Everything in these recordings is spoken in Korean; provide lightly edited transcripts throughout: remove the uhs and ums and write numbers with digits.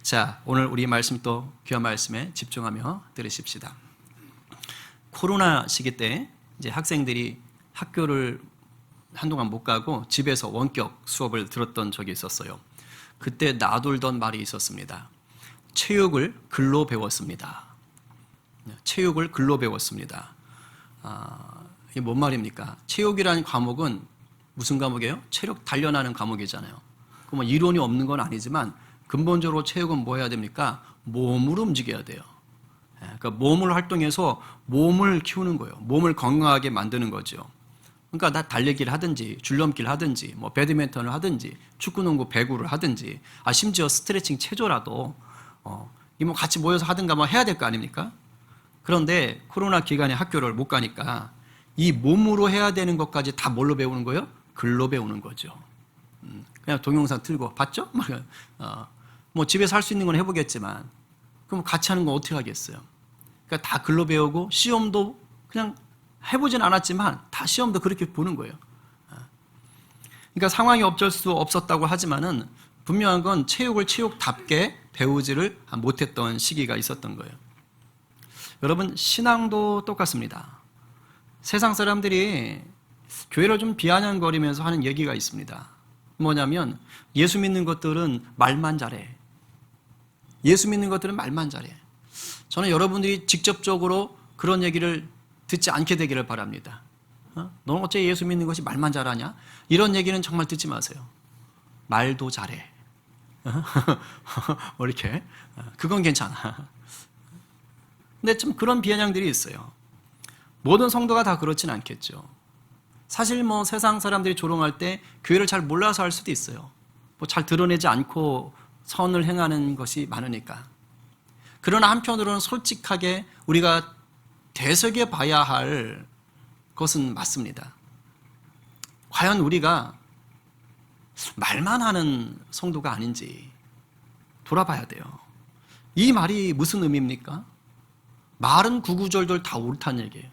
자, 오늘 우리 말씀 또 귀한 말씀에 집중하며 들으십시다. 코로나 시기 때 이제 학생들이 학교를 한동안 못 가고 집에서 원격 수업을 들었던 적이 있었어요. 그때 나돌던 말이 있었습니다. 체육을 글로 배웠습니다. 체육을 글로 배웠습니다. 이게 뭔 말입니까? 체육이라는 과목은 무슨 과목이에요? 체력 단련하는 과목이잖아요. 뭐 이론이 없는 건 아니지만 근본적으로 체육은 뭐 해야 됩니까? 몸으로 움직여야 돼요. 그러니까 몸을 활동해서 몸을 키우는 거예요. 몸을 건강하게 만드는 거죠. 그러니까 나 달리기를 하든지 줄넘기를 하든지 뭐 배드민턴을 하든지 축구농구 배구를 하든지 심지어 스트레칭 체조라도 이 뭐 같이 모여서 하든가 뭐 해야 될 거 아닙니까? 그런데 코로나 기간에 학교를 못 가니까 이 몸으로 해야 되는 것까지 다 뭘로 배우는 거예요? 글로 배우는 거죠. 그냥 동영상 틀고 봤죠? 뭐 집에서 할 수 있는 건 해보겠지만 그럼 같이 하는 건 어떻게 하겠어요? 그러니까 다 글로 배우고 시험도 그냥 해보진 않았지만 다 시험도 그렇게 보는 거예요. 그러니까 상황이 어쩔 수 없었다고 하지만은 분명한 건 체육을 체육답게 배우지를 못했던 시기가 있었던 거예요. 여러분, 신앙도 똑같습니다. 세상 사람들이 교회를 좀 비아냥거리면서 하는 얘기가 있습니다. 뭐냐면 예수 믿는 것들은 말만 잘해. 예수 믿는 것들은 말만 잘해. 저는 여러분들이 직접적으로 그런 얘기를 듣지 않게 되기를 바랍니다. 너는 어째 예수 믿는 것이 말만 잘하냐? 이런 얘기는 정말 듣지 마세요. 말도 잘해. 뭐 이렇게. 그건 괜찮아. 근데 좀 그런 비아냥들이 있어요. 모든 성도가 다 그렇진 않겠죠. 사실 뭐 세상 사람들이 조롱할 때 교회를 잘 몰라서 할 수도 있어요. 뭐 잘 드러내지 않고 선을 행하는 것이 많으니까. 그러나 한편으로는 솔직하게 우리가 되새겨 봐야 할 것은 맞습니다. 과연 우리가 말만 하는 성도가 아닌지 돌아봐야 돼요. 이 말이 무슨 의미입니까? 말은 구구절절 다 옳다는 얘기예요.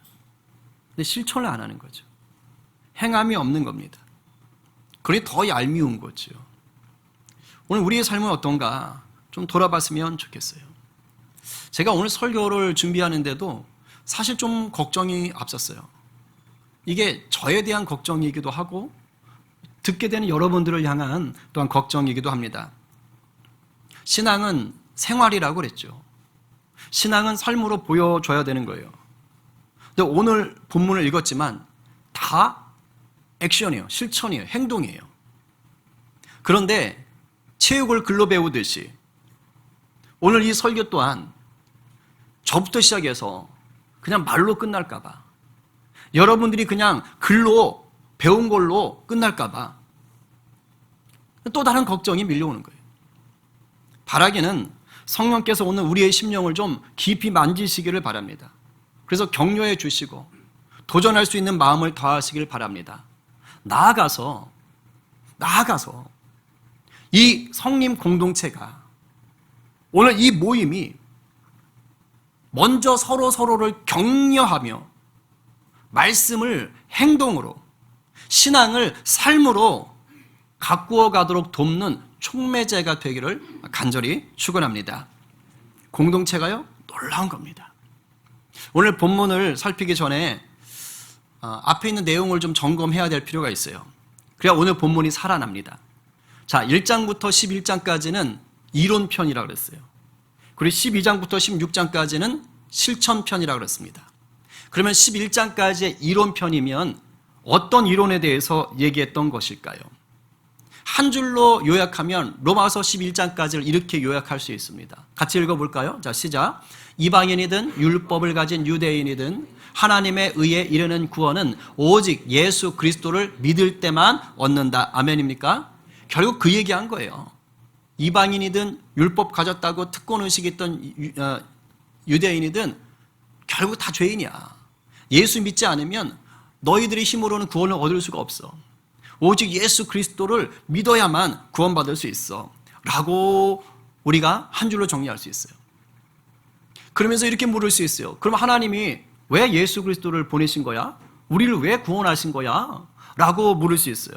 근데 실천을 안 하는 거죠. 행함이 없는 겁니다. 그게 더 얄미운 거죠. 오늘 우리의 삶은 어떤가 좀 돌아봤으면 좋겠어요. 제가 오늘 설교를 준비하는데도 사실 좀 걱정이 앞섰어요. 이게 저에 대한 걱정이기도 하고 듣게 되는 여러분들을 향한 또한 걱정이기도 합니다. 신앙은 생활이라고 그랬죠. 신앙은 삶으로 보여줘야 되는 거예요. 근데 오늘 본문을 읽었지만 다 액션이에요. 실천이에요. 행동이에요. 그런데 체육을 글로 배우듯이 오늘 이 설교 또한 저부터 시작해서 그냥 말로 끝날까 봐, 여러분들이 그냥 글로 배운 걸로 끝날까 봐 또 다른 걱정이 밀려오는 거예요. 바라기는 성령께서 오늘 우리의 심령을 좀 깊이 만지시기를 바랍니다. 그래서 격려해 주시고 도전할 수 있는 마음을 더하시길 바랍니다. 나아가서 이 성림 공동체가 오늘 이 모임이 먼저 서로를 격려하며 말씀을 행동으로, 신앙을 삶으로 가꾸어 가도록 돕는 촉매제가 되기를 간절히 축원합니다. 공동체가요, 놀라운 겁니다. 오늘 본문을 살피기 전에 앞에 있는 내용을 좀 점검해야 될 필요가 있어요. 그래야 오늘 본문이 살아납니다. 자, 1장부터 11장까지는 이론편이라고 그랬어요. 그리고 12장부터 16장까지는 실천편이라고 그랬습니다. 그러면 11장까지의 이론편이면 어떤 이론에 대해서 얘기했던 것일까요? 한 줄로 요약하면 로마서 11장까지를 이렇게 요약할 수 있습니다. 같이 읽어볼까요? 자, 시작. 이방인이든 율법을 가진 유대인이든 하나님의 의에 이르는 구원은 오직 예수 그리스도를 믿을 때만 얻는다. 아멘입니까? 결국 그 얘기한 거예요. 이방인이든 율법 가졌다고 특권의식 있던 유대인이든 결국 다 죄인이야. 예수 믿지 않으면 너희들의 힘으로는 구원을 얻을 수가 없어. 오직 예수 그리스도를 믿어야만 구원받을 수 있어 라고 우리가 한 줄로 정리할 수 있어요. 그러면서 이렇게 물을 수 있어요. 그럼 하나님이 왜 예수 그리스도를 보내신 거야? 우리를 왜 구원하신 거야? 라고 물을 수 있어요.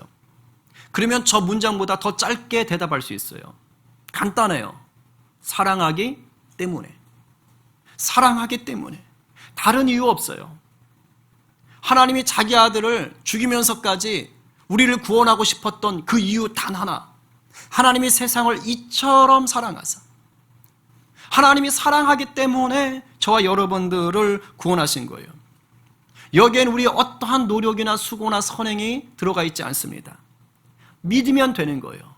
그러면 저 문장보다 더 짧게 대답할 수 있어요. 간단해요. 사랑하기 때문에. 사랑하기 때문에. 다른 이유 없어요. 하나님이 자기 아들을 죽이면서까지 우리를 구원하고 싶었던 그 이유 단 하나. 하나님이 세상을 이처럼 사랑하사. 하나님이 사랑하기 때문에 저와 여러분들을 구원하신 거예요. 여기엔 우리의 어떠한 노력이나 수고나 선행이 들어가 있지 않습니다. 믿으면 되는 거예요.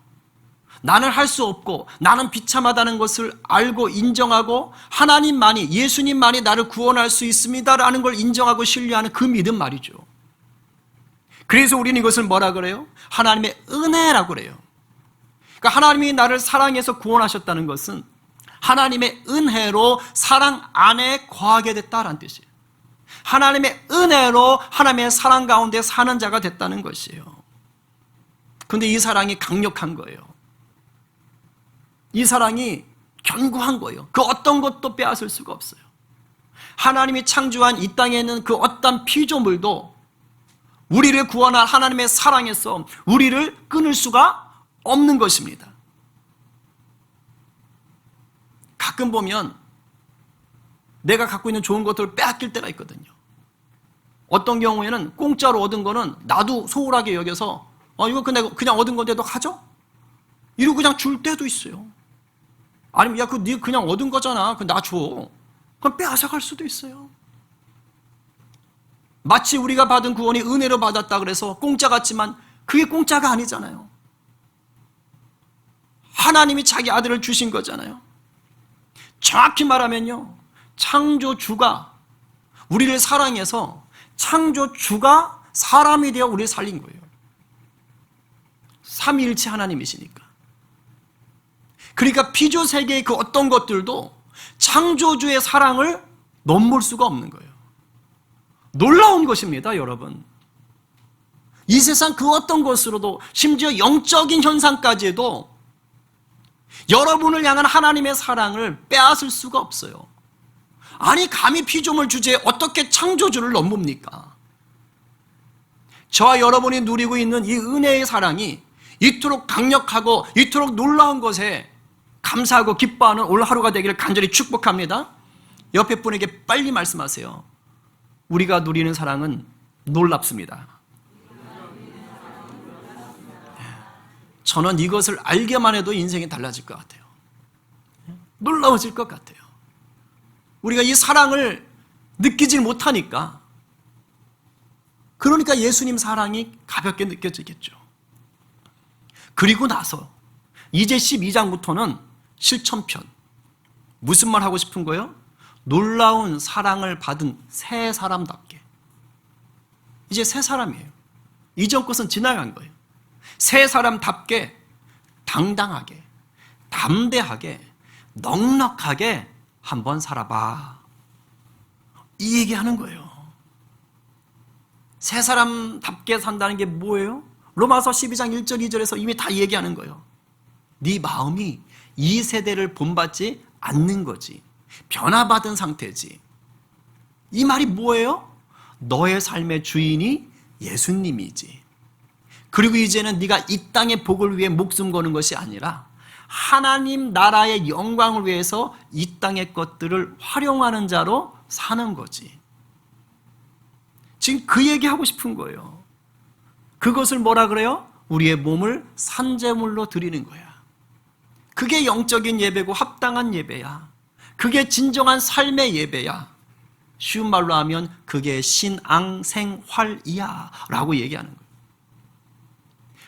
나는 할 수 없고 나는 비참하다는 것을 알고 인정하고 하나님만이, 예수님만이 나를 구원할 수 있습니다라는 걸 인정하고 신뢰하는 그 믿음 말이죠. 그래서 우리는 이것을 뭐라 그래요? 하나님의 은혜라고 그래요. 그러니까 하나님이 나를 사랑해서 구원하셨다는 것은 하나님의 은혜로 사랑 안에 거하게 됐다라는 뜻이에요. 하나님의 은혜로 하나님의 사랑 가운데 사는 자가 됐다는 것이에요. 그런데 이 사랑이 강력한 거예요. 이 사랑이 견고한 거예요. 그 어떤 것도 빼앗을 수가 없어요. 하나님이 창조한 이 땅에 있는 그 어떤 피조물도 우리를 구원할 하나님의 사랑에서 우리를 끊을 수가 없는 것입니다. 가끔 보면 내가 갖고 있는 좋은 것들을 빼앗길 때가 있거든요. 어떤 경우에는 공짜로 얻은 거는 나도 소홀하게 여겨서 이거 그냥 얻은 건데 너 가져? 이러고 그냥 줄 때도 있어요. 아니면 야, 네 그냥 얻은 거잖아. 나 줘. 그럼 빼앗아갈 수도 있어요. 마치 우리가 받은 구원이 은혜로 받았다 그래서 공짜 같지만 그게 공짜가 아니잖아요. 하나님이 자기 아들을 주신 거잖아요. 정확히 말하면요, 창조주가 우리를 사랑해서 창조주가 사람이 되어 우리를 살린 거예요. 삼위일체 하나님이시니까. 그러니까 피조세계의 그 어떤 것들도 창조주의 사랑을 넘볼 수가 없는 거예요. 놀라운 것입니다, 여러분. 이 세상 그 어떤 것으로도, 심지어 영적인 현상까지도 여러분을 향한 하나님의 사랑을 빼앗을 수가 없어요. 아니, 감히 피조물 주제에 어떻게 창조주를 넘봅니까? 저와 여러분이 누리고 있는 이 은혜의 사랑이 이토록 강력하고 이토록 놀라운 것에 감사하고 기뻐하는 오늘 하루가 되기를 간절히 축복합니다. 옆에 분에게 빨리 말씀하세요. 우리가 누리는 사랑은 놀랍습니다. 저는 이것을 알게만 해도 인생이 달라질 것 같아요. 놀라워질 것 같아요. 우리가 이 사랑을 느끼질 못하니까, 그러니까 예수님 사랑이 가볍게 느껴지겠죠. 그리고 나서 이제 12장부터는 실천편. 무슨 말 하고 싶은 거예요? 놀라운 사랑을 받은 새 사람답게. 이제 새 사람이에요. 이전 것은 지나간 거예요. 새 사람답게 당당하게, 담대하게, 넉넉하게 한번 살아봐. 이 얘기하는 거예요. 새 사람답게 산다는 게 뭐예요? 로마서 12장 1절 2절에서 이미 다 얘기하는 거예요. 네 마음이 이 세대를 본받지 않는 거지. 변화받은 상태지. 이 말이 뭐예요? 너의 삶의 주인이 예수님이지. 그리고 이제는 네가 이 땅의 복을 위해 목숨 거는 것이 아니라 하나님 나라의 영광을 위해서 이 땅의 것들을 활용하는 자로 사는 거지. 지금 그 얘기하고 싶은 거예요. 그것을 뭐라 그래요? 우리의 몸을 산제물로 드리는 거야. 그게 영적인 예배고 합당한 예배야. 그게 진정한 삶의 예배야. 쉬운 말로 하면 그게 신앙생활이야 라고 얘기하는 거예요.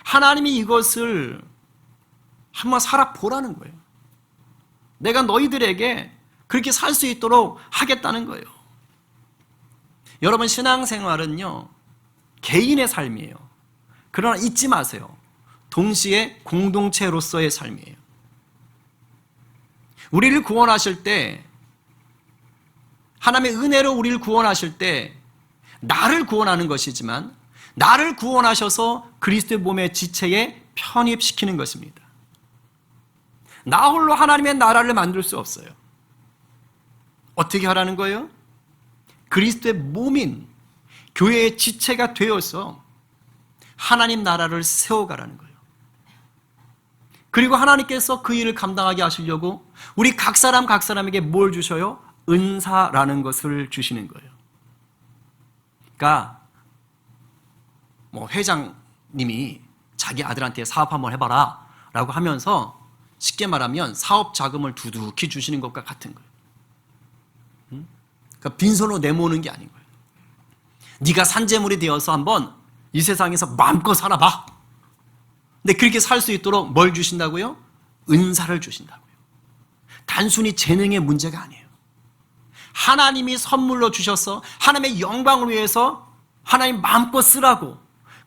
하나님이 이것을 한번 살아보라는 거예요. 내가 너희들에게 그렇게 살 수 있도록 하겠다는 거예요. 여러분, 신앙생활은요, 개인의 삶이에요. 그러나 잊지 마세요. 동시에 공동체로서의 삶이에요. 우리를 구원하실 때, 하나님의 은혜로 우리를 구원하실 때 나를 구원하는 것이지만 나를 구원하셔서 그리스도의 몸의 지체에 편입시키는 것입니다. 나 홀로 하나님의 나라를 만들 수 없어요. 어떻게 하라는 거예요? 그리스도의 몸인 교회의 지체가 되어서 하나님 나라를 세워가라는 거예요. 그리고 하나님께서 그 일을 감당하게 하시려고 우리 각 사람에게 뭘 주셔요? 은사라는 것을 주시는 거예요. 그러니까 뭐 회장님이 자기 아들한테 사업 한번 해봐라 라고 하면서 쉽게 말하면 사업 자금을 두둑히 주시는 것과 같은 거예요. 그러니까 빈손으로 내모으는 게 아닌 거예요. 네가 산재물이 되어서 한번 이 세상에서 마음껏 살아봐. 근데 그렇게 살 수 있도록 뭘 주신다고요? 은사를 주신다고요. 단순히 재능의 문제가 아니에요. 하나님이 선물로 주셔서 하나님의 영광을 위해서 하나님 마음껏 쓰라고,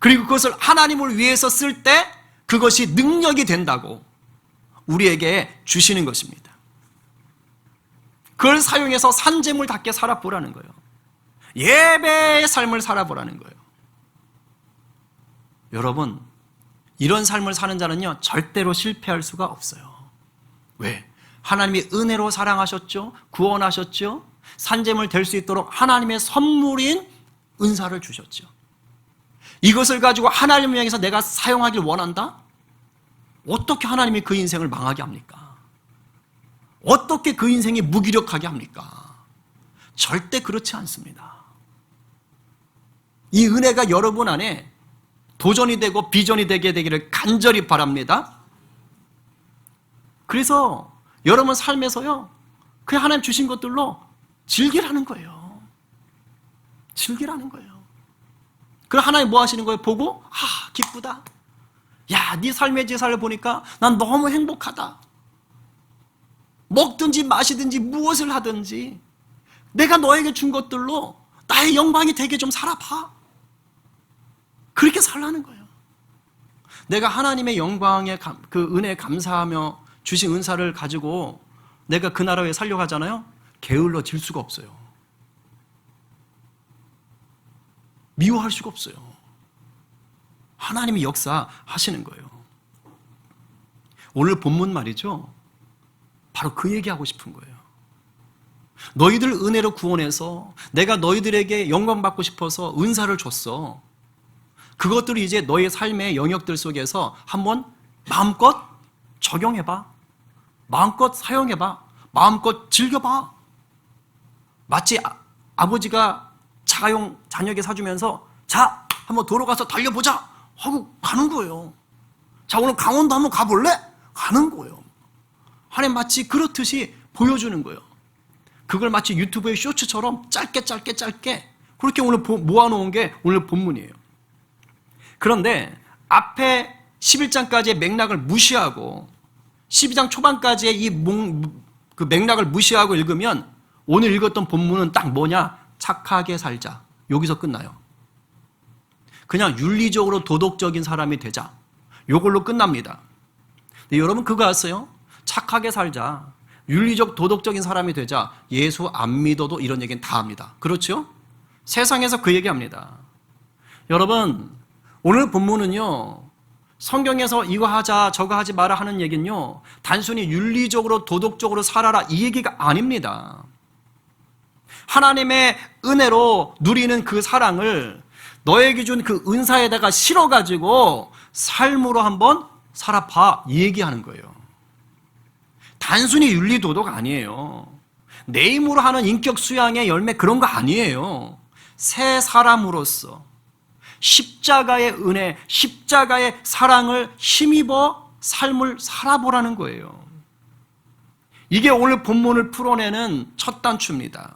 그리고 그것을 하나님을 위해서 쓸 때 그것이 능력이 된다고 우리에게 주시는 것입니다. 그걸 사용해서 산재물답게 살아보라는 거예요. 예배의 삶을 살아보라는 거예요. 여러분, 이런 삶을 사는 자는요 절대로 실패할 수가 없어요. 왜? 하나님이 은혜로 사랑하셨죠? 구원하셨죠? 산재물 될 수 있도록 하나님의 선물인 은사를 주셨죠. 이것을 가지고 하나님을 향해서 내가 사용하길 원한다? 어떻게 하나님이 그 인생을 망하게 합니까? 어떻게 그 인생이 무기력하게 합니까? 절대 그렇지 않습니다. 이 은혜가 여러분 안에 도전이 되고 비전이 되게 되기를 간절히 바랍니다. 그래서 여러분 삶에서요 그냥 하나님 주신 것들로 즐기라는 거예요. 즐기라는 거예요. 그럼 하나님 뭐 하시는 거예요? 보고 기쁘다. 야, 네 삶의 제사를 보니까 난 너무 행복하다. 먹든지 마시든지 무엇을 하든지 내가 너에게 준 것들로 나의 영광이 되게 좀 살아봐. 그렇게 살라는 거예요. 내가 하나님의 영광에 그 은혜에 감사하며 주신 은사를 가지고 내가 그 나라에 살려고 하잖아요. 게을러질 수가 없어요. 미워할 수가 없어요. 하나님이 역사하시는 거예요. 오늘 본문 말이죠. 바로 그 얘기하고 싶은 거예요. 너희들 은혜로 구원해서 내가 너희들에게 영광 받고 싶어서 은사를 줬어. 그것들을 이제 너의 삶의 영역들 속에서 한번 마음껏 적용해봐. 마음껏 사용해봐. 마음껏 즐겨봐. 마치 아버지가 자가용 자녀에게 사주면서 자, 한번 도로 가서 달려보자 하고 가는 거예요. 자, 오늘 강원도 한번 가볼래? 가는 거예요. 하나님 마치 그렇듯이 보여주는 거예요. 그걸 마치 유튜브의 쇼츠처럼 짧게 그렇게 오늘 모아놓은 게 오늘 본문이에요. 그런데 앞에 11장까지의 맥락을 무시하고 12장 초반까지의 그 맥락을 무시하고 읽으면 오늘 읽었던 본문은 딱 뭐냐? 착하게 살자. 여기서 끝나요. 그냥 윤리적으로 도덕적인 사람이 되자. 요걸로 끝납니다. 근데 여러분 그거 아세요? 착하게 살자. 윤리적 도덕적인 사람이 되자. 예수 안 믿어도 이런 얘기는 다 합니다. 그렇죠? 세상에서 그 얘기합니다. 여러분 오늘 본문은요 성경에서 이거 하자 저거 하지 마라 하는 얘기는요 단순히 윤리적으로 도덕적으로 살아라 이 얘기가 아닙니다. 하나님의 은혜로 누리는 그 사랑을 너에게 준 그 은사에다가 실어가지고 삶으로 한번 살아봐 이 얘기하는 거예요. 단순히 윤리도덕 아니에요. 내 힘으로 하는 인격 수양의 열매 그런 거 아니에요. 새 사람으로서 십자가의 은혜, 십자가의 사랑을 힘입어 삶을 살아보라는 거예요. 이게 오늘 본문을 풀어내는 첫 단추입니다.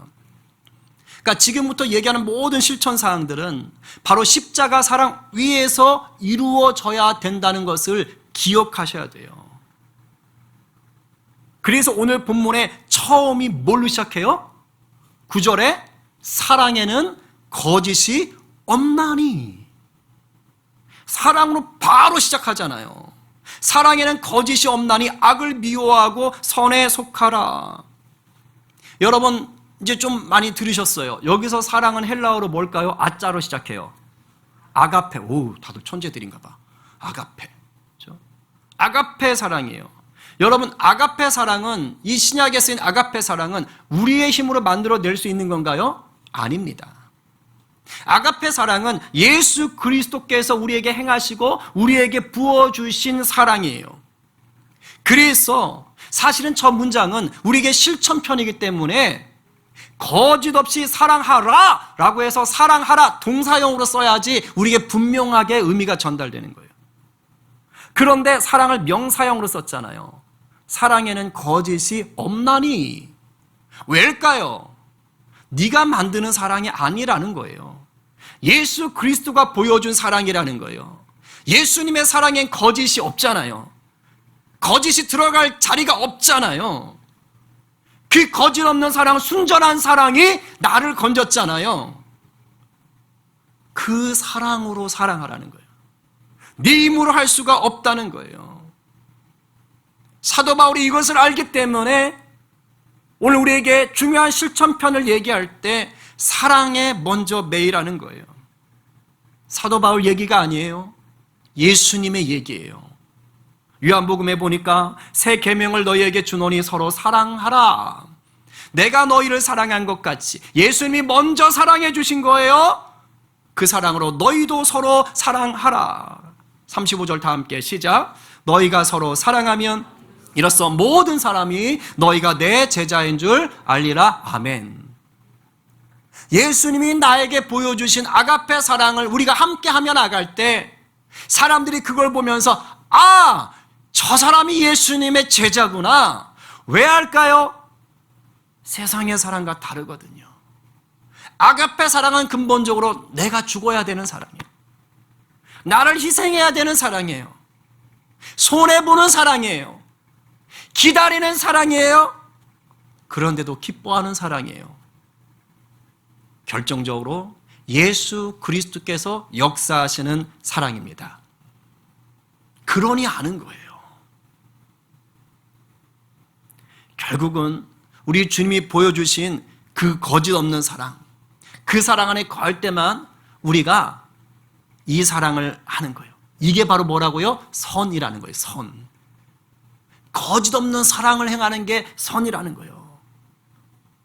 그러니까 지금부터 얘기하는 모든 실천 사항들은 바로 십자가 사랑 위에서 이루어져야 된다는 것을 기억하셔야 돼요. 그래서 오늘 본문의 처음이 뭘로 시작해요? 9절에 사랑에는 거짓이 없나니. 사랑으로 바로 시작하잖아요. 사랑에는 거짓이 없나니 악을 미워하고 선에 속하라. 여러분 이제 좀 많이 들으셨어요. 여기서 사랑은 헬라어로 뭘까요? 아자로 시작해요. 아가페. 오, 다들 천재들인가 봐. 아가페. 그렇죠? 아가페 사랑이에요. 여러분 아가페 사랑은 이 신약에 쓰인 아가페 사랑은 우리의 힘으로 만들어낼 수 있는 건가요? 아닙니다. 아가페 사랑은 예수 그리스도께서 우리에게 행하시고 우리에게 부어주신 사랑이에요. 그래서 사실은 저 문장은 우리에게 실천편이기 때문에 거짓 없이 사랑하라 라고 해서 사랑하라 동사형으로 써야지 우리에게 분명하게 의미가 전달되는 거예요. 그런데 사랑을 명사형으로 썼잖아요. 사랑에는 거짓이 없나니. 왜일까요? 네가 만드는 사랑이 아니라는 거예요. 예수 그리스도가 보여준 사랑이라는 거예요. 예수님의 사랑엔 거짓이 없잖아요. 거짓이 들어갈 자리가 없잖아요. 그 거짓 없는 사랑, 순전한 사랑이 나를 건졌잖아요. 그 사랑으로 사랑하라는 거예요. 네 힘으로 할 수가 없다는 거예요. 사도 바울이 이것을 알기 때문에 오늘 우리에게 중요한 실천편을 얘기할 때 사랑에 먼저 매이라는 거예요. 사도 바울 얘기가 아니에요. 예수님의 얘기예요. 요한복음에 보니까 새 계명을 너희에게 주노니 서로 사랑하라. 내가 너희를 사랑한 것 같이 예수님이 먼저 사랑해 주신 거예요. 그 사랑으로 너희도 서로 사랑하라. 35절 다 함께 시작. 너희가 서로 사랑하면 이로써 모든 사람이 너희가 내 제자인 줄 알리라. 아멘. 예수님이 나에게 보여주신 아가페 사랑을 우리가 함께하며 나갈 때 사람들이 그걸 보면서 아, 저 사람이 예수님의 제자구나. 왜 할까요? 세상의 사랑과 다르거든요. 아가페 사랑은 근본적으로 내가 죽어야 되는 사랑이에요. 나를 희생해야 되는 사랑이에요. 손해보는 사랑이에요. 기다리는 사랑이에요. 그런데도 기뻐하는 사랑이에요. 결정적으로 예수 그리스도께서 역사하시는 사랑입니다. 그러니 아는 거예요. 결국은 우리 주님이 보여주신 그 거짓 없는 사랑, 그 사랑 안에 거할 때만 우리가 이 사랑을 하는 거예요. 이게 바로 뭐라고요? 선이라는 거예요. 선. 거짓 없는 사랑을 행하는 게 선이라는 거예요.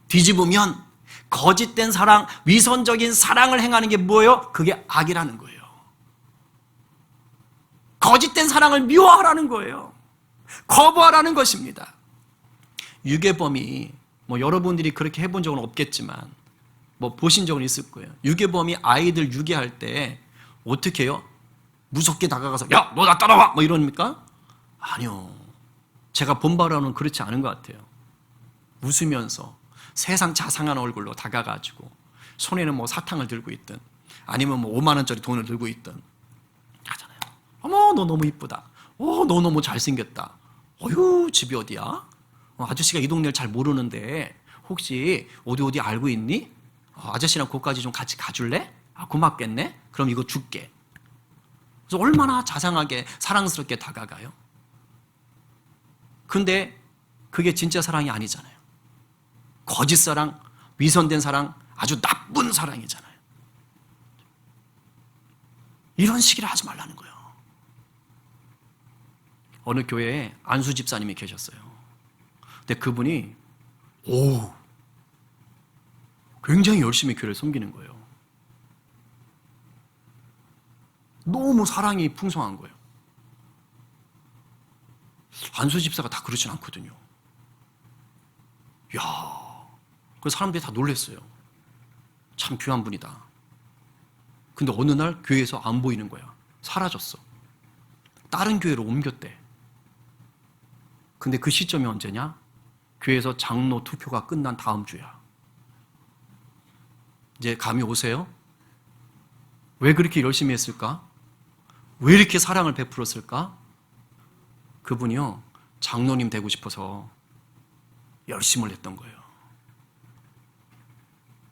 뒤집으면 거짓된 사랑, 위선적인 사랑을 행하는 게 뭐예요? 그게 악이라는 거예요. 거짓된 사랑을 미워하라는 거예요. 거부하라는 것입니다. 유괴범이 여러분들이 그렇게 해본 적은 없겠지만 보신 적은 있을 거예요. 유괴범이 아이들 유괴할 때 어떻게 해요? 무섭게 다가가서 야, 너 나 따라와! 이럽니까? 아니요. 제가 본 바로는 그렇지 않은 것 같아요. 웃으면서 세상 자상한 얼굴로 다가가지고 손에는 사탕을 들고 있든 아니면 5만 원짜리 돈을 들고 있든 하잖아요. 어머, 너 너무 이쁘다. 너 너무 잘생겼다. 어휴, 집이 어디야? 아저씨가 이 동네를 잘 모르는데 혹시 어디 알고 있니? 아저씨랑 거기까지 좀 같이 가줄래? 고맙겠네? 그럼 이거 줄게. 그래서 얼마나 자상하게 사랑스럽게 다가가요. 근데 그게 진짜 사랑이 아니잖아요. 거짓 사랑, 위선된 사랑, 아주 나쁜 사랑이잖아요. 이런 식이라 하지 말라는 거예요. 어느 교회에 안수 집사님이 계셨어요. 근데 그분이 굉장히 열심히 교회를 섬기는 거예요. 너무 사랑이 풍성한 거예요. 안수 집사가 다 그렇진 않거든요. 그래서 사람들이 다 놀랐어요. 참 귀한 분이다. 근데 어느 날 교회에서 안 보이는 거야. 사라졌어. 다른 교회로 옮겼대. 근데 그 시점이 언제냐? 교회에서 장로 투표가 끝난 다음 주야. 이제 감이 오세요? 왜 그렇게 열심히 했을까? 왜 이렇게 사랑을 베풀었을까? 그분이요, 장로님 되고 싶어서 열심을 했던 거예요.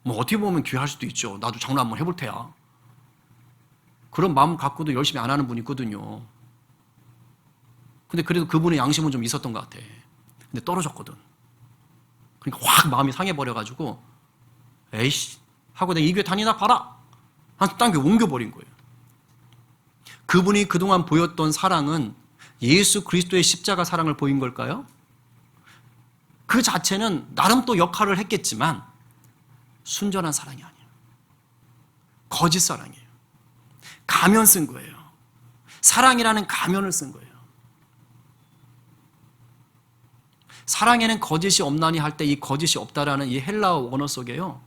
어떻게 보면 귀할 수도 있죠. 나도 장로 한번 해볼 테야. 그런 마음 갖고도 열심히 안 하는 분이 있거든요. 근데 그래도 그분의 양심은 좀 있었던 것 같아. 근데 떨어졌거든. 그러니까 확 마음이 상해버려가지고 에이씨 하고 내가 이 교회 다니나 봐라. 딴 교회 옮겨버린 거예요. 그분이 그동안 보였던 사랑은 예수 그리스도의 십자가 사랑을 보인 걸까요? 그 자체는 나름 또 역할을 했겠지만 순전한 사랑이 아니에요. 거짓 사랑이에요. 가면 쓴 거예요. 사랑이라는 가면을 쓴 거예요. 사랑에는 거짓이 없나니 할 때 이 거짓이 없다라는 이 헬라어 원어 속에요.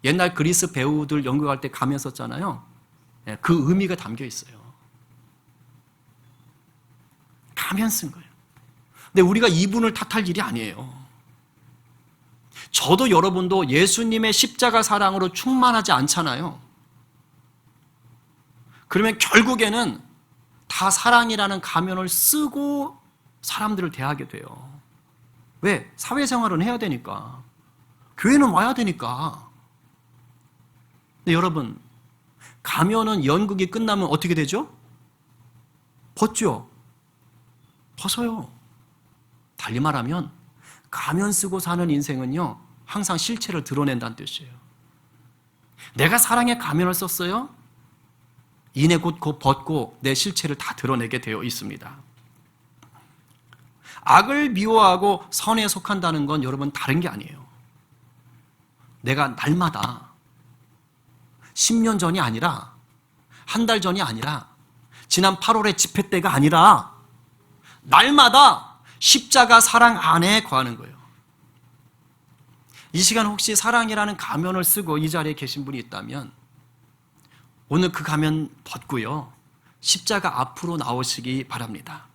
옛날 그리스 배우들 연극할 때 가면 썼잖아요. 그 의미가 담겨 있어요. 가면 쓴 거예요. 근데 우리가 이분을 탓할 일이 아니에요. 저도 여러분도 예수님의 십자가 사랑으로 충만하지 않잖아요. 그러면 결국에는 다 사랑이라는 가면을 쓰고 사람들을 대하게 돼요. 왜? 사회생활은 해야 되니까. 교회는 와야 되니까. 근데 여러분, 가면은 연극이 끝나면 어떻게 되죠? 벗죠? 벗어요. 달리 말하면 가면 쓰고 사는 인생은요, 항상 실체를 드러낸다는 뜻이에요. 내가 사랑의 가면을 썼어요? 이내 곧 벗고 내 실체를 다 드러내게 되어 있습니다. 악을 미워하고 선에 속한다는 건 여러분 다른 게 아니에요. 내가 날마다 10년 전이 아니라 한 달 전이 아니라 지난 8월의 집회 때가 아니라 날마다 십자가 사랑 안에 거하는 거예요. 이 시간 혹시 사랑이라는 가면을 쓰고 이 자리에 계신 분이 있다면 오늘 그 가면 벗고요, 십자가 앞으로 나오시기 바랍니다.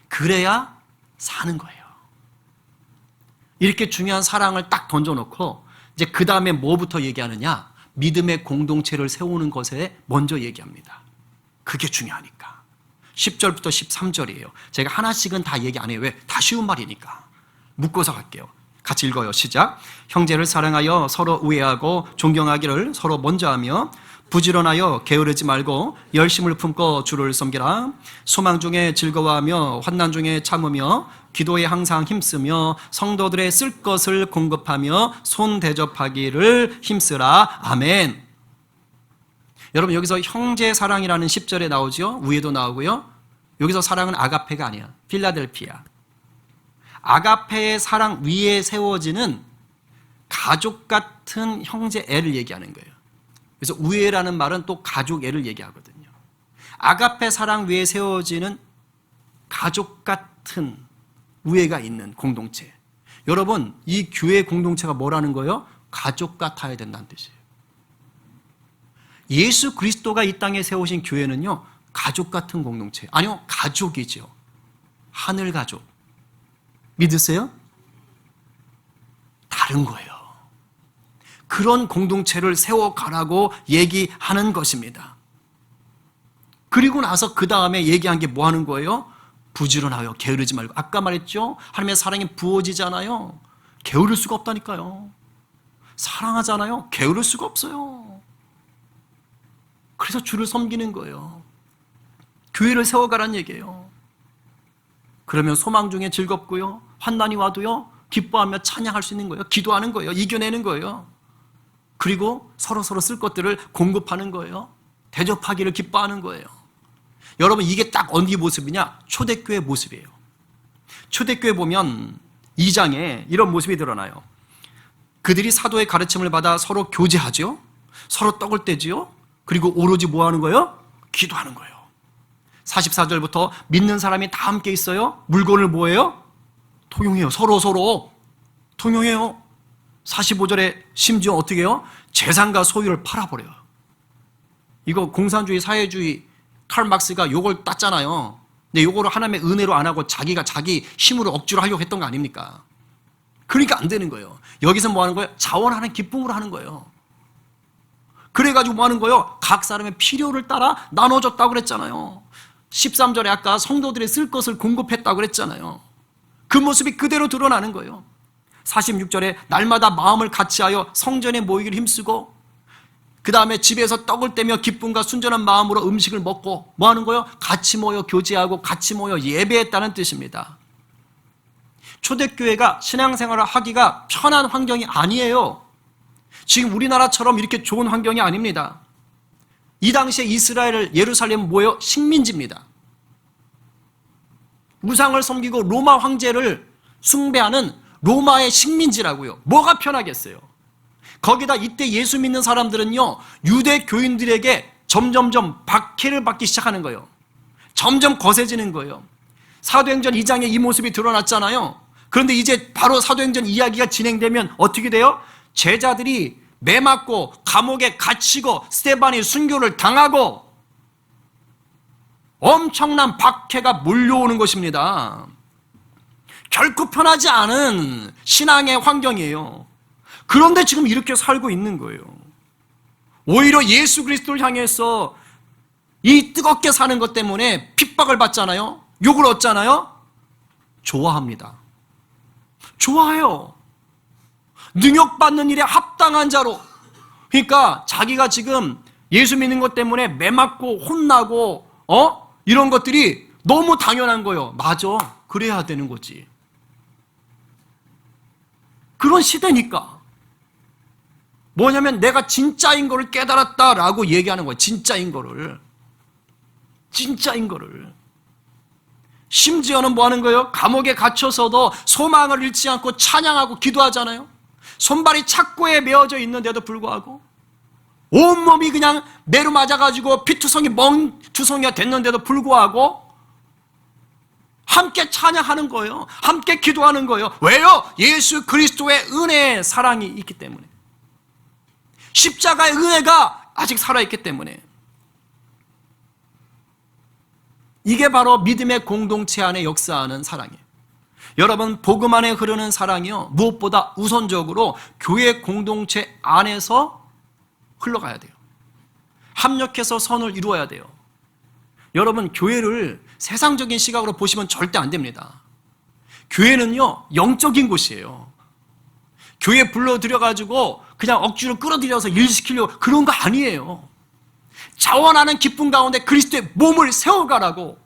그래야 사는 거예요. 이렇게 중요한 사랑을 딱 던져놓고 이제 그 다음에 뭐부터 얘기하느냐? 믿음의 공동체를 세우는 것에 먼저 얘기합니다. 그게 중요하니까. 10절부터 13절이에요. 제가 하나씩은 다 얘기 안 해요. 왜? 다 쉬운 말이니까. 묶어서 갈게요. 같이 읽어요. 시작. 형제를 사랑하여 서로 우애하고 존경하기를 서로 먼저 하며 부지런하여 게으르지 말고 열심을 품고 주를 섬기라. 소망 중에 즐거워하며 환난 중에 참으며 기도에 항상 힘쓰며 성도들의 쓸 것을 공급하며 손 대접하기를 힘쓰라. 아멘. 여러분, 여기서 형제 사랑이라는 10절에 나오죠. 우애도 나오고요. 여기서 사랑은 아가페가 아니야. 필라델피아. 아가페의 사랑 위에 세워지는 가족 같은 형제 애를 얘기하는 거예요. 그래서 우애라는 말은 또 가족 애를 얘기하거든요. 아가페 사랑 위에 세워지는 가족 같은 우애가 있는 공동체. 여러분, 이 교회 공동체가 뭐라는 거예요? 가족 같아야 된다는 뜻이에요. 예수 그리스도가 이 땅에 세우신 교회는요, 가족 같은 공동체. 아니요, 가족이죠. 하늘 가족. 믿으세요? 다른 거예요. 그런 공동체를 세워가라고 얘기하는 것입니다. 그리고 나서 그 다음에 얘기한 게 뭐 하는 거예요? 부지런하여 게으르지 말고. 아까 말했죠? 하나님의 사랑이 부어지잖아요. 게으를 수가 없다니까요. 사랑하잖아요. 게으를 수가 없어요. 그래서 주를 섬기는 거예요. 교회를 세워가라는 얘기예요. 그러면 소망 중에 즐겁고요, 환난이 와도요, 기뻐하며 찬양할 수 있는 거예요. 기도하는 거예요. 이겨내는 거예요. 그리고 서로 쓸 것들을 공급하는 거예요. 대접하기를 기뻐하는 거예요. 여러분, 이게 딱 어디 모습이냐? 초대교회 모습이에요. 초대교회 보면 2장에 이런 모습이 드러나요. 그들이 사도의 가르침을 받아 서로 교제하죠. 서로 떡을 떼지요. 그리고 오로지 뭐 하는 거예요? 기도하는 거예요. 44절부터 믿는 사람이 다 함께 있어요. 물건을 뭐예요? 통용해요. 서로 통용해요. 45절에 심지어 어떻게 해요? 재산과 소유를 팔아버려요. 이거 공산주의, 사회주의, 칼 막스가 요걸 땄잖아요. 근데 요거를 하나님의 은혜로 안 하고 자기가 자기 힘으로 억지로 하려고 했던 거 아닙니까? 그러니까 안 되는 거예요. 여기서 뭐 하는 거예요? 자원하는 기쁨으로 하는 거예요. 그래가지고 뭐 하는 거예요? 각 사람의 필요를 따라 나눠줬다고 그랬잖아요. 13절에 아까 성도들이 쓸 것을 공급했다고 그랬잖아요. 그 모습이 그대로 드러나는 거예요. 46절에 날마다 마음을 같이하여 성전에 모이기를 힘쓰고, 그 다음에 집에서 떡을 떼며 기쁨과 순전한 마음으로 음식을 먹고 뭐 하는 거예요? 같이 모여 교제하고 같이 모여 예배했다는 뜻입니다. 초대교회가 신앙생활을 하기가 편한 환경이 아니에요. 지금 우리나라처럼 이렇게 좋은 환경이 아닙니다. 이 당시에 이스라엘, 예루살렘은 뭐예요? 식민지입니다. 우상을 섬기고 로마 황제를 숭배하는 로마의 식민지라고요. 뭐가 편하겠어요? 거기다 이때 예수 믿는 사람들은요, 유대 교인들에게 점점점 박해를 받기 시작하는 거예요. 점점 거세지는 거예요. 사도행전 2장에 이 모습이 드러났잖아요. 그런데 이제 바로 사도행전 이야기가 진행되면 어떻게 돼요? 제자들이 매 맞고 감옥에 갇히고 스데반이 순교를 당하고 엄청난 박해가 몰려오는 것입니다. 결코 편하지 않은 신앙의 환경이에요. 그런데 지금 이렇게 살고 있는 거예요. 오히려 예수 그리스도를 향해서 이 뜨겁게 사는 것 때문에 핍박을 받잖아요. 욕을 얻잖아요. 좋아합니다. 좋아해요. 능욕받는 일에 합당한 자로. 그러니까 자기가 지금 예수 믿는 것 때문에 매 맞고 혼나고 이런 것들이 너무 당연한 거예요. 맞아. 그래야 되는 거지. 그런 시대니까. 뭐냐면 내가 진짜인 거를 깨달았다라고 얘기하는 거예요. 진짜인 거를. 진짜인 거를. 심지어는 뭐 하는 거예요? 감옥에 갇혀서도 소망을 잃지 않고 찬양하고 기도하잖아요. 손발이 착고에 메어져 있는데도 불구하고 온몸이 그냥 매로 맞아가지고 피투성이 멍투성이가 됐는데도 불구하고 함께 찬양하는 거예요. 함께 기도하는 거예요. 왜요? 예수 그리스도의 은혜의 사랑이 있기 때문에. 십자가의 은혜가 아직 살아있기 때문에. 이게 바로 믿음의 공동체 안에 역사하는 사랑이에요. 여러분, 복음 안에 흐르는 사랑이요, 무엇보다 우선적으로 교회 공동체 안에서 흘러가야 돼요. 합력해서 선을 이루어야 돼요. 여러분, 교회를 세상적인 시각으로 보시면 절대 안 됩니다. 교회는요, 영적인 곳이에요. 교회 불러들여가지고 그냥 억지로 끌어들여서 일시키려고 그런 거 아니에요. 자원하는 기쁨 가운데 그리스도의 몸을 세워가라고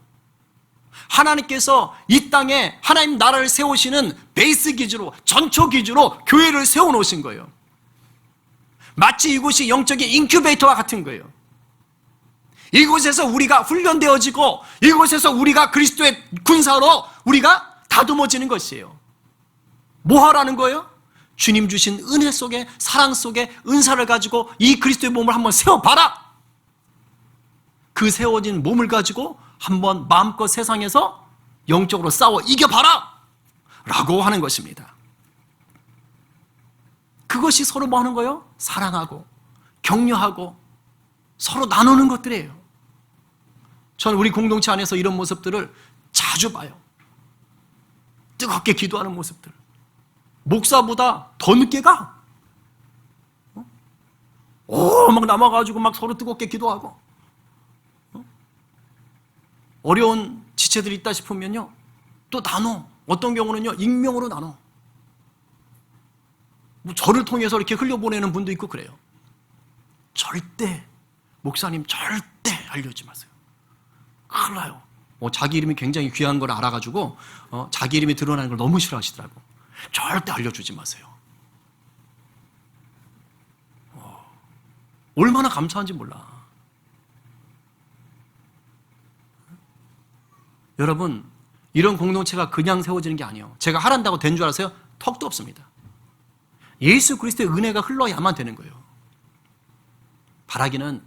하나님께서 이 땅에 하나님 나라를 세우시는 베이스 기주로, 전초 기주로 교회를 세워놓으신 거예요. 마치 이곳이 영적인 인큐베이터와 같은 거예요. 이곳에서 우리가 훈련되어지고 이곳에서 우리가 그리스도의 군사로 우리가 다듬어지는 것이에요. 뭐 하라는 거예요? 주님 주신 은혜 속에, 사랑 속에 은사를 가지고 이 그리스도의 몸을 한번 세워봐라. 그 세워진 몸을 가지고 한번 마음껏 세상에서 영적으로 싸워 이겨봐라 라고 하는 것입니다. 그것이 서로 뭐 하는 거예요? 사랑하고 격려하고 서로 나누는 것들이에요. 저는 우리 공동체 안에서 이런 모습들을 자주 봐요. 뜨겁게 기도하는 모습들. 목사보다 더 늦게 가. 막 남아가지고 막 서로 뜨겁게 기도하고. 어려운 지체들이 있다 싶으면요, 또 나눠. 어떤 경우는요, 익명으로 나눠. 뭐 저를 통해서 이렇게 흘려보내는 분도 있고 그래요. 절대, 목사님 절대 알려주지 마세요. 큰일 나요. 자기 이름이 굉장히 귀한 걸 알아가지고 자기 이름이 드러나는 걸 너무 싫어하시더라고. 절대 알려주지 마세요. 얼마나 감사한지 몰라. 여러분, 이런 공동체가 그냥 세워지는 게 아니에요. 제가 하란다고 된 줄 알았어요? 턱도 없습니다. 예수 그리스도의 은혜가 흘러야만 되는 거예요. 바라기는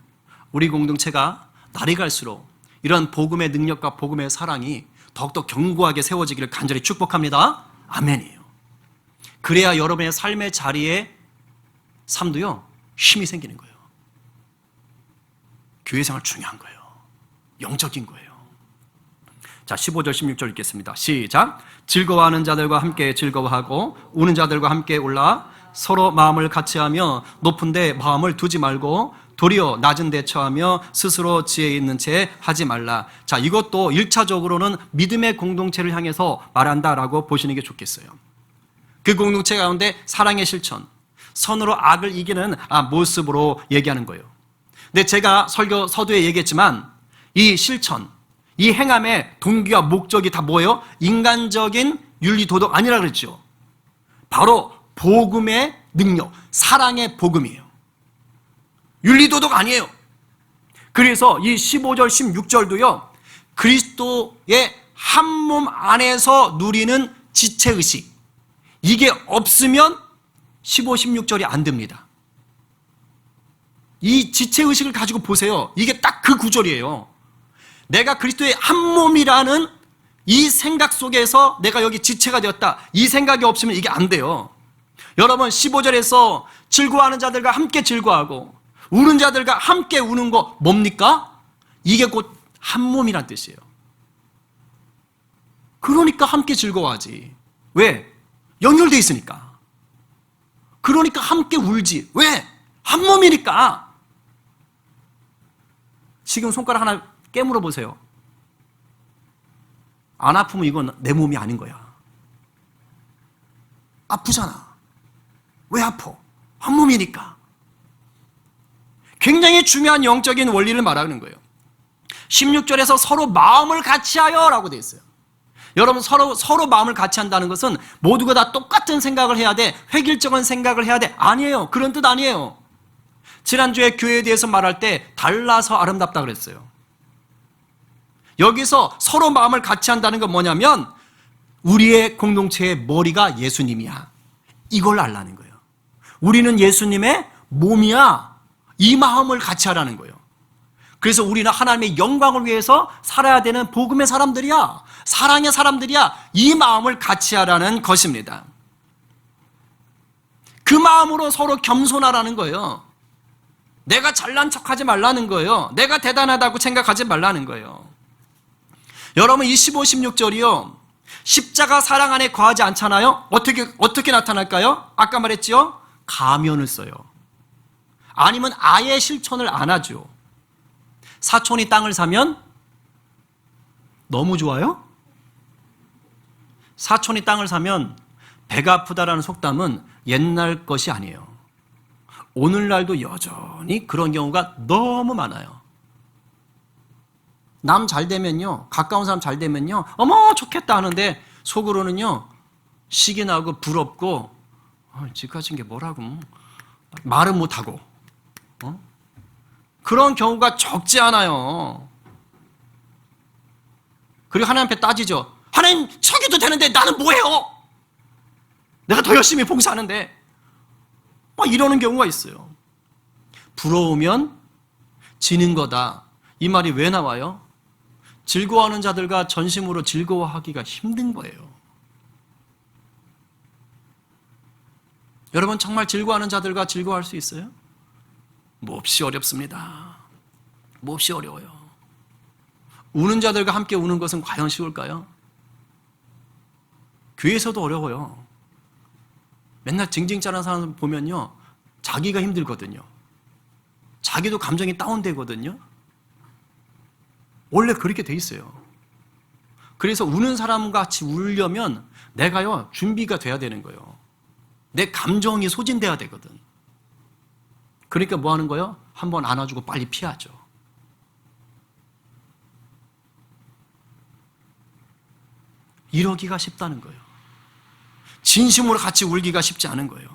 우리 공동체가 날이 갈수록 이런 복음의 능력과 복음의 사랑이 더욱더 견고하게 세워지기를 간절히 축복합니다. 아멘이에요. 그래야 여러분의 삶의 자리에 삶도요, 힘이 생기는 거예요. 교회 생활 중요한 거예요. 영적인 거예요. 자, 15절 16절 읽겠습니다. 시작. 즐거워하는 자들과 함께 즐거워하고 우는 자들과 함께 울라. 서로 마음을 같이하며 높은 데 마음을 두지 말고 도리어 낮은 데 처하며 스스로 지혜 있는 채 하지 말라. 자, 이것도 1차적으로는 믿음의 공동체를 향해서 말한다라고 보시는 게 좋겠어요. 그 공동체 가운데 사랑의 실천, 선으로 악을 이기는 모습으로 얘기하는 거예요. 근데 제가 설교 서두에 얘기했지만 이 실천, 이 행함의 동기와 목적이 다 뭐예요? 인간적인 윤리 도덕 아니라 그랬죠. 바로 복음의 능력, 사랑의 복음이에요. 윤리 도덕 아니에요. 그래서 이 15절 16절도요, 그리스도의 한 몸 안에서 누리는 지체의식, 이게 없으면 15, 16절이 안 됩니다. 이 지체의식을 가지고 보세요. 이게 딱 그 구절이에요. 내가 그리스도의 한 몸이라는 이 생각 속에서 내가 여기 지체가 되었다. 이 생각이 없으면 이게 안 돼요. 여러분 15절에서 즐거워하는 자들과 함께 즐거워하고 우는 자들과 함께 우는 거 뭡니까? 이게 곧 한 몸이란 뜻이에요. 그러니까 함께 즐거워하지. 왜? 연결돼 있으니까. 그러니까 함께 울지. 왜? 한 몸이니까. 지금 손가락 하나 깨물어 보세요. 안 아프면 이건 내 몸이 아닌 거야. 아프잖아. 왜 아파? 한 몸이니까. 굉장히 중요한 영적인 원리를 말하는 거예요. 16절에서 서로 마음을 같이하여 라고 되어 있어요. 여러분 서로 마음을 같이 한다는 것은 모두가 다 똑같은 생각을 해야 돼. 획일적인 생각을 해야 돼. 아니에요. 그런 뜻 아니에요. 지난주에 교회에 대해서 말할 때 달라서 아름답다 그랬어요. 여기서 서로 마음을 같이 한다는 건 뭐냐면 우리의 공동체의 머리가 예수님이야. 이걸 알라는 거예요. 우리는 예수님의 몸이야. 이 마음을 같이 하라는 거예요. 그래서 우리는 하나님의 영광을 위해서 살아야 되는 복음의 사람들이야. 사랑의 사람들이야. 이 마음을 같이 하라는 것입니다. 그 마음으로 서로 겸손하라는 거예요. 내가 잘난 척하지 말라는 거예요. 내가 대단하다고 생각하지 말라는 거예요. 여러분 이 15, 16절이요. 십자가 사랑 안에 거하지 않잖아요. 어떻게 나타날까요? 아까 말했죠. 가면을 써요. 아니면 아예 실천을 안 하죠. 사촌이 땅을 사면 너무 좋아요? 사촌이 땅을 사면 배가 아프다라는 속담은 옛날 것이 아니에요. 오늘날도 여전히 그런 경우가 너무 많아요. 남 잘 되면요, 가까운 사람 잘 되면요, 어머 좋겠다 하는데 속으로는요 시기 나고 부럽고 집 가진 게 뭐라고 말은 못하고 그런 경우가 적지 않아요. 그리고 하나님 앞에 따지죠. 하나님 저기도 되는데 나는 뭐해요? 내가 더 열심히 봉사하는데 막 이러는 경우가 있어요. 부러우면 지는 거다. 이 말이 왜 나와요? 즐거워하는 자들과 전심으로 즐거워하기가 힘든 거예요. 여러분 정말 즐거워하는 자들과 즐거워할 수 있어요? 몹시 어렵습니다. 몹시 어려워요. 우는 자들과 함께 우는 것은 과연 쉬울까요? 교회에서도 어려워요. 맨날 징징 짜는 사람 보면요, 자기가 힘들거든요. 자기도 감정이 다운되거든요. 원래 그렇게 돼 있어요. 그래서 우는 사람과 같이 울려면 내가요 준비가 돼야 되는 거예요. 내 감정이 소진돼야 되거든. 그러니까 뭐 하는 거예요? 한번 안아주고 빨리 피하죠. 이러기가 쉽다는 거예요. 진심으로 같이 울기가 쉽지 않은 거예요.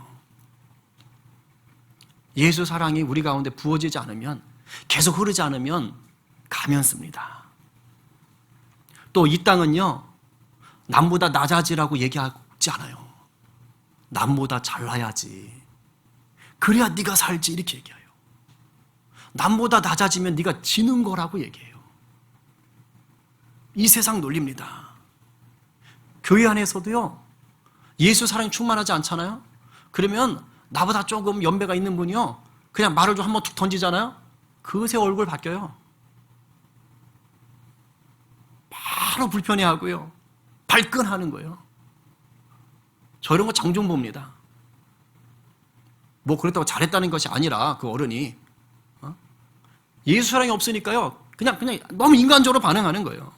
예수 사랑이 우리 가운데 부어지지 않으면, 계속 흐르지 않으면 가면 씁니다. 또 이 땅은요, 남보다 낮아지라고 얘기하지 않아요. 남보다 잘나야지. 그래야 네가 살지 이렇게 얘기해요. 남보다 낮아지면 네가 지는 거라고 얘기해요. 이 세상 논리입니다. 교회 안에서도요, 예수 사랑이 충만하지 않잖아요? 그러면 나보다 조금 연배가 있는 분이요, 그냥 말을 좀 한번 툭 던지잖아요? 그새 얼굴 바뀌어요. 바로 불편해하고요, 발끈하는 거예요. 저 이런 거 종종 봅니다. 뭐 그렇다고 잘했다는 것이 아니라 그 어른이 예수 사랑이 없으니까요, 그냥 너무 인간적으로 반응하는 거예요.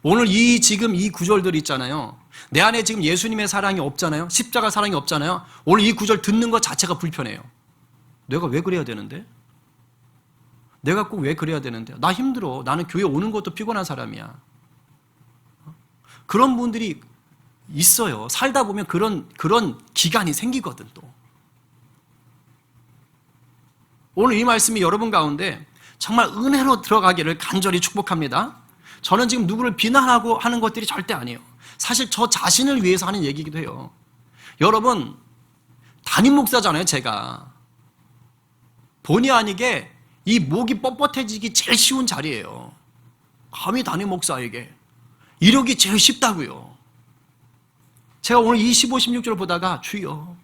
오늘 지금 이 구절들 있잖아요. 내 안에 지금 예수님의 사랑이 없잖아요. 십자가 사랑이 없잖아요. 오늘 이 구절 듣는 것 자체가 불편해요. 내가 왜 그래야 되는데? 내가 꼭 왜 그래야 되는데? 나 힘들어. 나는 교회 오는 것도 피곤한 사람이야. 그런 분들이 있어요. 살다 보면 그런 기간이 생기거든 또. 오늘 이 말씀이 여러분 가운데 정말 은혜로 들어가기를 간절히 축복합니다. 저는 지금 누구를 비난하고 하는 것들이 절대 아니에요. 사실 저 자신을 위해서 하는 얘기이기도 해요. 여러분, 담임 목사잖아요, 제가. 본의 아니게 이 목이 뻣뻣해지기 제일 쉬운 자리예요. 감히 담임 목사에게 이러기 제일 쉽다고요. 제가 오늘 25, 16절을 보다가 주여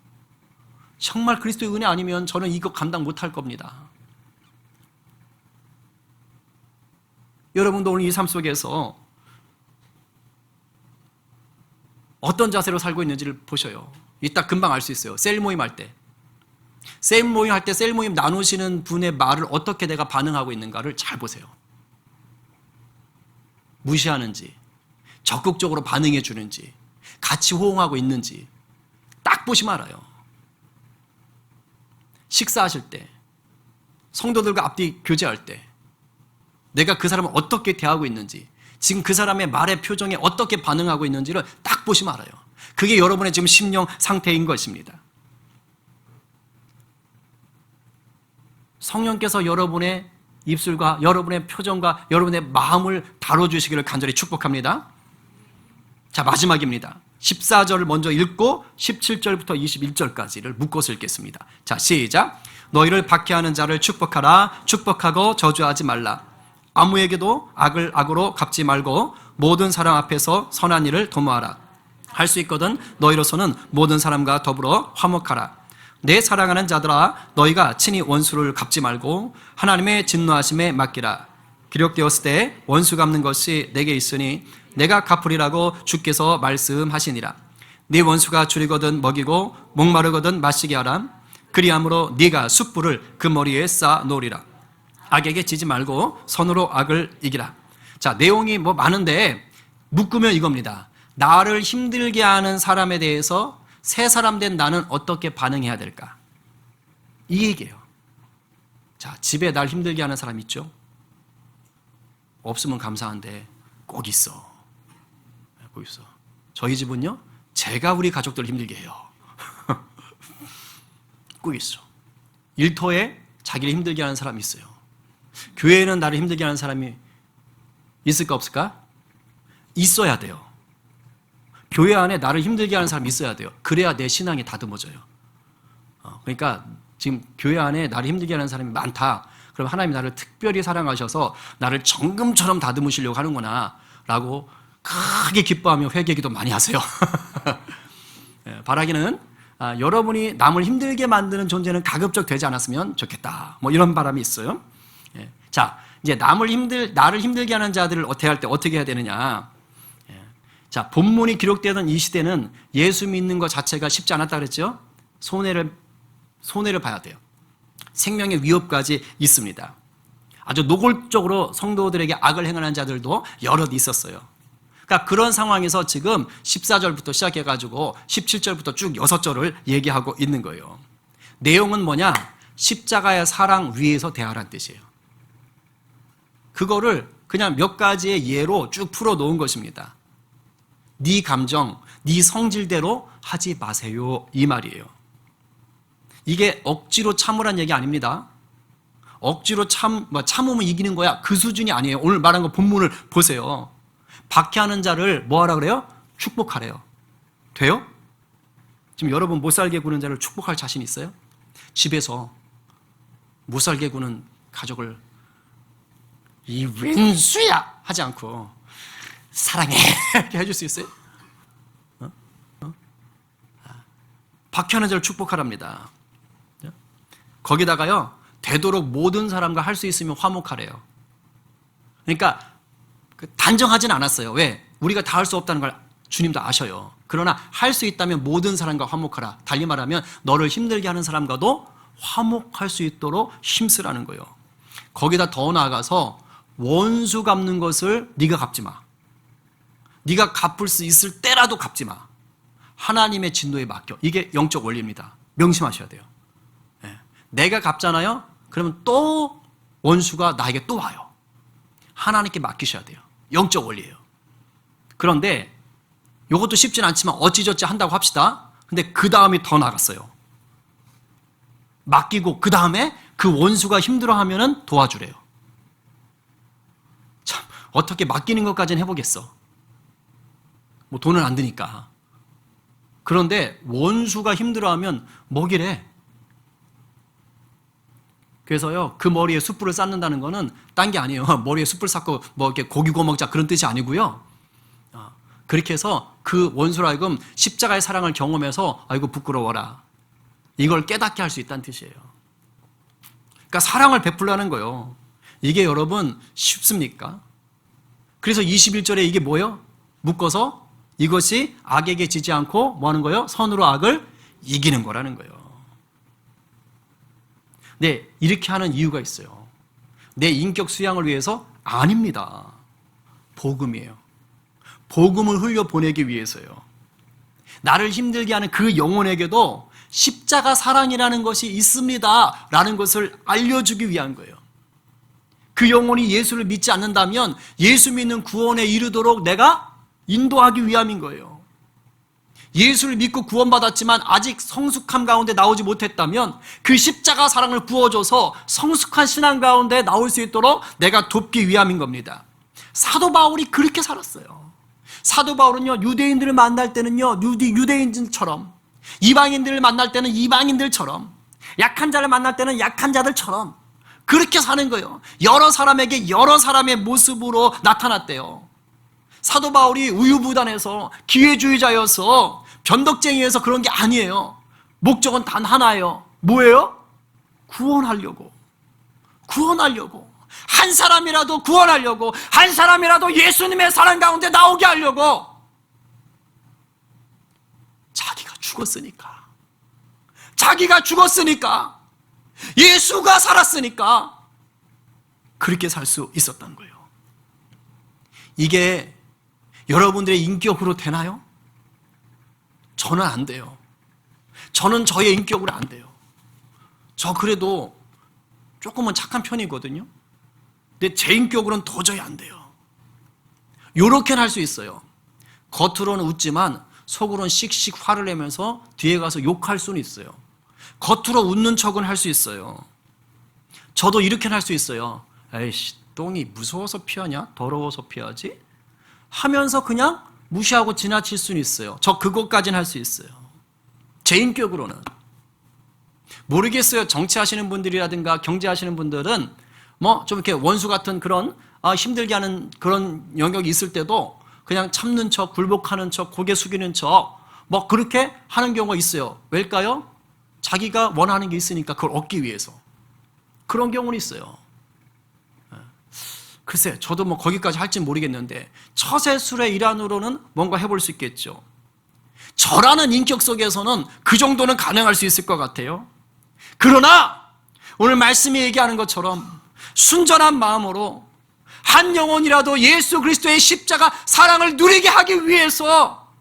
정말 그리스도의 은혜 아니면 저는 이거 감당 못할 겁니다. 여러분도 오늘 이 삶 속에서 어떤 자세로 살고 있는지를 보셔요. 이따 금방 알 수 있어요. 셀 모임 할 때. 셀 모임 나누시는 분의 말을 어떻게 내가 반응하고 있는가를 잘 보세요. 무시하는지, 적극적으로 반응해 주는지, 같이 호응하고 있는지 딱 보시면 알아요. 식사하실 때, 성도들과 앞뒤 교제할 때 내가 그 사람을 어떻게 대하고 있는지, 지금 그 사람의 말의 표정에 어떻게 반응하고 있는지를 딱 보시면 알아요. 그게 여러분의 지금 심령 상태인 것입니다. 성령께서 여러분의 입술과 여러분의 표정과 여러분의 마음을 다뤄주시기를 간절히 축복합니다. 자, 마지막입니다. 14절을 먼저 읽고 17절부터 21절까지를 묶어서 읽겠습니다. 자, 시작. 너희를 박해하는 자를 축복하라. 축복하고 저주하지 말라. 아무에게도 악을 악으로 갚지 말고 모든 사람 앞에서 선한 일을 도모하라. 할 수 있거든 너희로서는 모든 사람과 더불어 화목하라. 내 사랑하는 자들아, 너희가 친히 원수를 갚지 말고 하나님의 진노하심에 맡기라. 기록되었을 때 원수 갚는 것이 내게 있으니 내가 갚으리라고 주께서 말씀하시니라. 네 원수가 줄이거든 먹이고 목마르거든 마시게 하라. 그리함으로 네가 숯불을 그 머리에 쌓아 놓으리라. 악에게 지지 말고 선으로 악을 이기라. 자, 내용이 뭐 많은데 묶으면 이겁니다. 나를 힘들게 하는 사람에 대해서 새 사람 된 나는 어떻게 반응해야 될까? 이 얘기예요. 자, 집에 날 힘들게 하는 사람 있죠? 없으면 감사한데 꼭 있어. 꼭 있어. 저희 집은요, 제가 우리 가족들 힘들게 해요. 꼭 있어. 일터에 자기를 힘들게 하는 사람이 있어요. 교회에는 나를 힘들게 하는 사람이 있을까 없을까? 있어야 돼요. 교회 안에 나를 힘들게 하는 사람이 있어야 돼요. 그래야 내 신앙이 다듬어져요. 그러니까 지금 교회 안에 나를 힘들게 하는 사람이 많다. 그럼 하나님이 나를 특별히 사랑하셔서 나를 정금처럼 다듬으시려고 하는구나 라고 크게 기뻐하며 회개기도 많이 하세요. 바라기는 여러분이 남을 힘들게 만드는 존재는 가급적 되지 않았으면 좋겠다. 뭐 이런 바람이 있어요. 자, 이제 나를 힘들게 하는 자들을 대할 때 어떻게 해야 되느냐. 자, 본문이 기록되던 이 시대는 예수 믿는 것 자체가 쉽지 않았다 그랬죠? 손해를 봐야 돼요. 생명의 위협까지 있습니다. 아주 노골적으로 성도들에게 악을 행하는 자들도 여럿 있었어요. 그러니까 그런 상황에서 지금 14절부터 시작해가지고 17절부터 쭉 6절을 얘기하고 있는 거예요. 내용은 뭐냐? 십자가의 사랑 위에서 대하라는 뜻이에요. 그거를 그냥 몇 가지의 예로 쭉 풀어놓은 것입니다. 네 감정, 네 성질대로 하지 마세요. 이 말이에요. 이게 억지로 참으란 얘기 아닙니다. 억지로 참으면 이기는 거야. 그 수준이 아니에요. 오늘 말한 거 본문을 보세요. 박해하는 자를 뭐 하라 그래요? 축복하래요. 돼요? 지금 여러분 못 살게 구는 자를 축복할 자신 있어요? 집에서 못 살게 구는 가족을 이 왼수야 하지 않고 사랑해 이렇게 해줄 수 있어요? 박해하는 자를 축복하랍니다. 거기다가요, 되도록 모든 사람과 할 수 있으면 화목하래요. 그러니까 단정하진 않았어요. 왜? 우리가 다 할 수 없다는 걸 주님도 아셔요. 그러나 할 수 있다면 모든 사람과 화목하라. 달리 말하면 너를 힘들게 하는 사람과도 화목할 수 있도록 힘쓰라는 거예요. 거기다 더 나아가서 원수 갚는 것을 네가 갚지 마. 네가 갚을 수 있을 때라도 갚지 마. 하나님의 진노에 맡겨. 이게 영적 원리입니다. 명심하셔야 돼요. 내가 갚잖아요. 그러면 또 원수가 나에게 또 와요. 하나님께 맡기셔야 돼요. 영적 원리예요. 그런데 이것도 쉽진 않지만 어찌저찌 한다고 합시다. 근데 그 다음이 더 나갔어요. 맡기고 그 다음에 그 원수가 힘들어하면은 도와주래요. 참, 어떻게 맡기는 것까지는 해보겠어. 뭐 돈은 안 드니까. 그런데 원수가 힘들어하면 먹이래. 그래서요, 그 머리에 숯불을 쌓는다는 거는 딴 게 아니에요. 머리에 숯불 쌓고 뭐 이렇게 고기 구워 먹자 그런 뜻이 아니고요. 그렇게 해서 그 원수로 하여금 십자가의 사랑을 경험해서 아이고 부끄러워라, 이걸 깨닫게 할 수 있다는 뜻이에요. 그러니까 사랑을 베풀라는 거예요. 이게 여러분 쉽습니까? 그래서 21절에 이게 뭐예요? 묶어서 이것이 악에게 지지 않고 뭐 하는 거예요? 선으로 악을 이기는 거라는 거예요. 네, 이렇게 하는 이유가 있어요. 내 인격 수양을 위해서? 아닙니다. 복음이에요. 복음을 흘려보내기 위해서요. 나를 힘들게 하는 그 영혼에게도 십자가 사랑이라는 것이 있습니다 라는 것을 알려주기 위한 거예요. 그 영혼이 예수를 믿지 않는다면 예수 믿는 구원에 이르도록 내가 인도하기 위함인 거예요. 예수를 믿고 구원받았지만 아직 성숙함 가운데 나오지 못했다면 그 십자가 사랑을 부어줘서 성숙한 신앙 가운데 나올 수 있도록 내가 돕기 위함인 겁니다. 사도 바울이 그렇게 살았어요. 사도 바울은요, 유대인들을 만날 때는요, 유대인들처럼, 이방인들을 만날 때는 이방인들처럼, 약한 자를 만날 때는 약한 자들처럼 그렇게 사는 거예요. 여러 사람에게 여러 사람의 모습으로 나타났대요. 사도 바울이 우유부단해서 기회주의자여서 변덕쟁이여서 그런 게 아니에요. 목적은 단 하나예요. 뭐예요? 구원하려고. 한 사람이라도 구원하려고, 한 사람이라도 예수님의 사랑 가운데 나오게 하려고. 자기가 죽었으니까, 예수가 살았으니까 그렇게 살 수 있었던 거예요. 이게 여러분들의 인격으로 되나요? 저는 안 돼요. 저는 저의 인격으로 안 돼요. 저 그래도 조금은 착한 편이거든요. 근데 제 인격으로는 도저히 안 돼요. 요렇게는 할 수 있어요. 겉으로는 웃지만 속으로는 씩씩 화를 내면서 뒤에 가서 욕할 수는 있어요. 겉으로 웃는 척은 할 수 있어요. 저도 이렇게는 할 수 있어요. 에이씨, 똥이 무서워서 피하냐? 더러워서 피하지? 하면서 그냥 무시하고 지나칠 수는 있어요. 저 그것까지는 할 수 있어요. 제 인격으로는. 모르겠어요. 정치하시는 분들이라든가 경제하시는 분들은 뭐 좀 이렇게 원수 같은 그런 힘들게 하는 그런 영역이 있을 때도 그냥 참는 척, 굴복하는 척, 고개 숙이는 척 뭐 그렇게 하는 경우가 있어요. 왜일까요? 자기가 원하는 게 있으니까 그걸 얻기 위해서. 그런 경우는 있어요. 글쎄, 저도 뭐 거기까지 할지 모르겠는데 처세술의 일환으로는 뭔가 해볼 수 있겠죠. 저라는 인격 속에서는 그 정도는 가능할 수 있을 것 같아요. 그러나 오늘 말씀이 얘기하는 것처럼 순전한 마음으로 한 영혼이라도 예수 그리스도의 십자가 사랑을 누리게 하기 위해서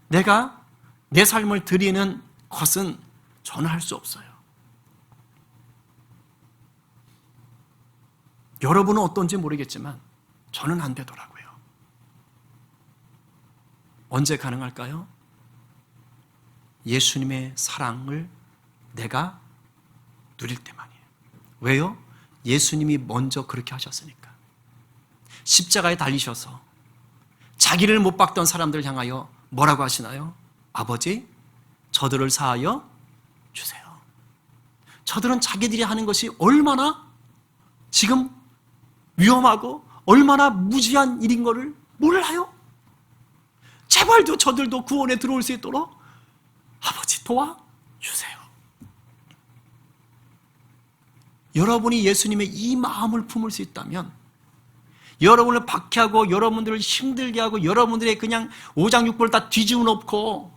내가 내 삶을 드리는 것은 저는 할 수 없어요. 여러분은 어떤지 모르겠지만 저는 안 되더라고요. 언제 가능할까요? 예수님의 사랑을 내가 누릴 때만이에요. 왜요? 예수님이 먼저 그렇게 하셨으니까. 십자가에 달리셔서 자기를 못 박던 사람들을 향하여 뭐라고 하시나요? 아버지, 저들을 사하여 주세요. 저들은 자기들이 하는 것이 얼마나 지금 위험하고 얼마나 무지한 일인 것을 몰라요? 제발도 저들도 구원에 들어올 수 있도록 아버지 도와주세요. 여러분이 예수님의 이 마음을 품을 수 있다면, 여러분을 박해하고 여러분들을 힘들게 하고 여러분들의 그냥 오장육부를 다 뒤집어 놓고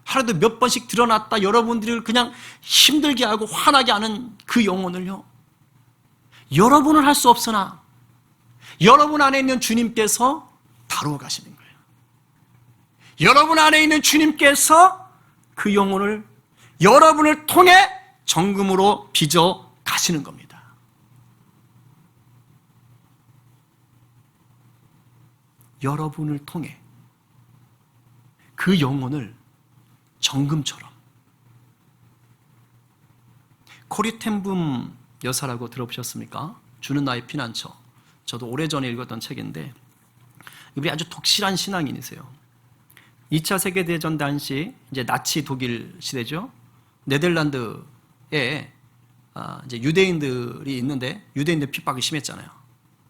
하루도 몇 번씩 드러났다 여러분들을 그냥 힘들게 하고 화나게 하는 그 영혼을요, 여러분은 할 수 없으나 여러분 안에 있는 주님께서 다루어 가시는 거예요. 여러분 안에 있는 주님께서 그 영혼을 여러분을 통해 정금으로 빚어 가시는 겁니다. 여러분을 통해 그 영혼을 정금처럼. 코리텐붐 여사라고 들어보셨습니까? 주는 나의 피난처. 저도 오래전에 읽었던 책인데 이분이 아주 독실한 신앙인이세요. 2차 세계대전 당시 이제 나치 독일 시대죠. 네덜란드에 이제 유대인들이 있는데 유대인들 핍박이 심했잖아요.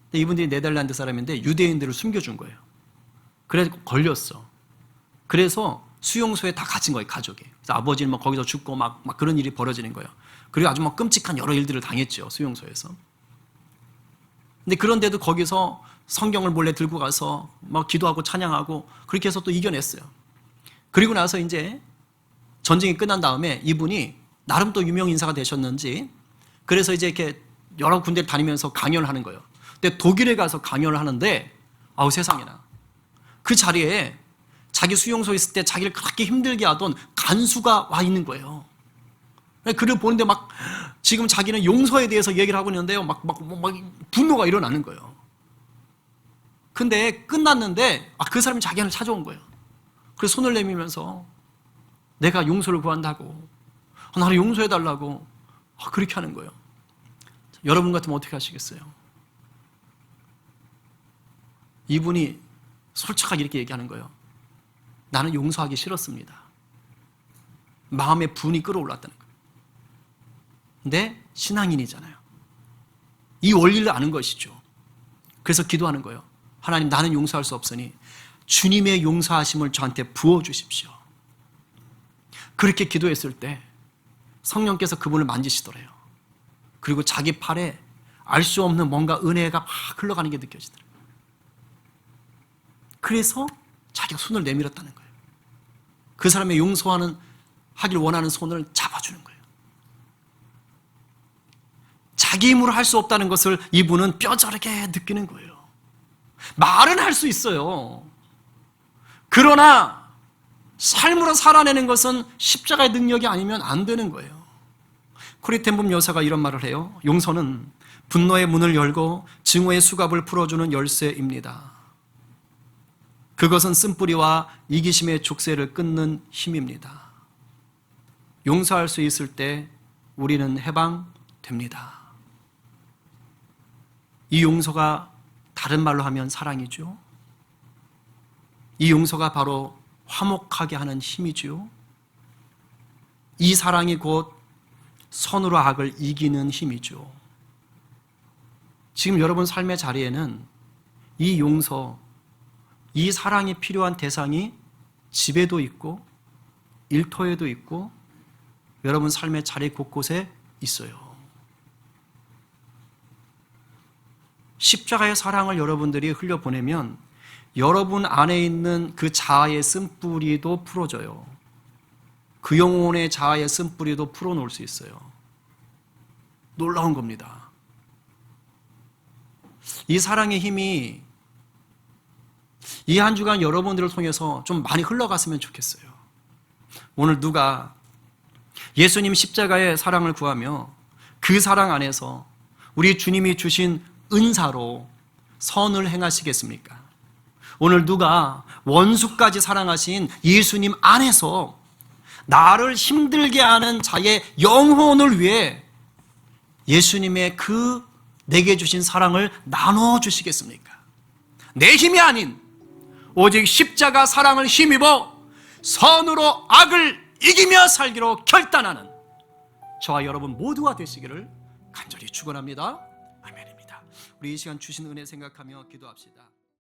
근데 이분들이 네덜란드 사람인데 유대인들을 숨겨준 거예요. 그래서 걸렸어. 그래서 수용소에 다 갇힌 거예요, 가족이. 그래서 아버지는 막 거기서 죽고 막 그런 일이 벌어지는 거예요. 그리고 아주 막 끔찍한 여러 일들을 당했죠, 수용소에서. 근데 그런데도 거기서 성경을 몰래 들고 가서 막 기도하고 찬양하고 그렇게 해서 또 이겨냈어요. 그리고 나서 이제 전쟁이 끝난 다음에 이분이 나름 또 유명 인사가 되셨는지 그래서 이제 이렇게 여러 군데를 다니면서 강연을 하는 거예요. 근데 독일에 가서 강연을 하는데 아우 세상에나 그 자리에 자기 수용소에 있을 때 자기를 그렇게 힘들게 하던 간수가 와 있는 거예요. 그를 보는데 막 지금 자기는 용서에 대해서 얘기를 하고 있는데요. 막 분노가 일어나는 거예요. 근데 끝났는데 그 사람이 자기를 찾아온 거예요. 그래서 손을 내밀면서 내가 용서를 구한다고 나를 용서해달라고 그렇게 하는 거예요. 여러분 같으면 어떻게 하시겠어요? 이분이 솔직하게 이렇게 얘기하는 거예요. 나는 용서하기 싫었습니다. 마음의 분이 끌어올랐다는 거예요. 근데 신앙인이잖아요. 이 원리를 아는 것이죠. 그래서 기도하는 거예요. 하나님, 나는 용서할 수 없으니 주님의 용서하심을 저한테 부어주십시오. 그렇게 기도했을 때 성령께서 그분을 만지시더래요. 그리고 자기 팔에 알 수 없는 뭔가 은혜가 막 흘러가는 게 느껴지더래요. 그래서 자기가 손을 내밀었다는 거예요. 그 사람의 하길 원하는 손을 잡아주는 거예요. 자기 힘으로 할 수 없다는 것을 이분은 뼈저리게 느끼는 거예요. 말은 할 수 있어요. 그러나 삶으로 살아내는 것은 십자가의 능력이 아니면 안 되는 거예요. 코리텐붐 여사가 이런 말을 해요. 용서는 분노의 문을 열고 증오의 수갑을 풀어주는 열쇠입니다. 그것은 쓴뿌리와 이기심의 족쇄를 끊는 힘입니다. 용서할 수 있을 때 우리는 해방됩니다. 이 용서가 다른 말로 하면 사랑이죠. 이 용서가 바로 화목하게 하는 힘이죠. 이 사랑이 곧 선으로 악을 이기는 힘이죠. 지금 여러분 삶의 자리에는 이 용서, 이 사랑이 필요한 대상이 집에도 있고 일터에도 있고 여러분 삶의 자리 곳곳에 있어요. 십자가의 사랑을 여러분들이 흘려보내면 여러분 안에 있는 그 자아의 쓴뿌리도 풀어져요. 그 영혼의 자아의 쓴뿌리도 풀어놓을 수 있어요. 놀라운 겁니다. 이 사랑의 힘이 이 한 주간 여러분들을 통해서 좀 많이 흘러갔으면 좋겠어요. 오늘 누가 예수님 십자가의 사랑을 구하며 그 사랑 안에서 우리 주님이 주신 은사로 선을 행하시겠습니까? 오늘 누가 원수까지 사랑하신 예수님 안에서 나를 힘들게 하는 자의 영혼을 위해 예수님의 내게 주신 사랑을 나눠주시겠습니까? 내 힘이 아닌 오직 십자가 사랑을 힘입어 선으로 악을 이기며 살기로 결단하는 저와 여러분 모두가 되시기를 간절히 축원합니다. 아멘입니다. 우리 이 시간 주신 은혜 생각하며 기도합시다.